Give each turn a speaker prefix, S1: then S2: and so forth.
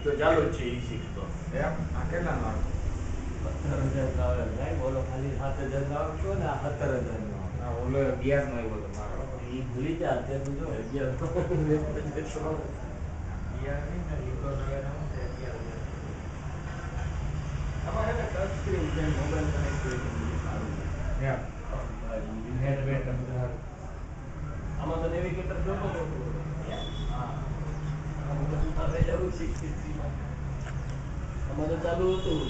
S1: તો ચાલુ જ છે E6 તો
S2: એમ આ કેટલાનો આવે?
S1: 17,000 આવે ભાઈ બોલો ખાલી 7,000 નો આવશો ને આ 17,000 નો આવે
S2: આ ઓલો 11 નો આવ્યો તો મારો.
S1: એ ભૂલી જા અત્યારે તું જો 11
S2: 11 નહીં ને ઈ તો નવે નવું છે 11,000.
S1: આમાં છે ને ટચ સ્ક્રીન છે મોબાઈલ કનેક્ટિવિટી સારું છે
S2: એમ નેટ બેટ બધું સારું.
S1: આમાં તો નેવિગેટર જોતો હતો
S2: હા
S1: આમાં તો ચાલુ 63 માં આમાં તો ચાલુ હતું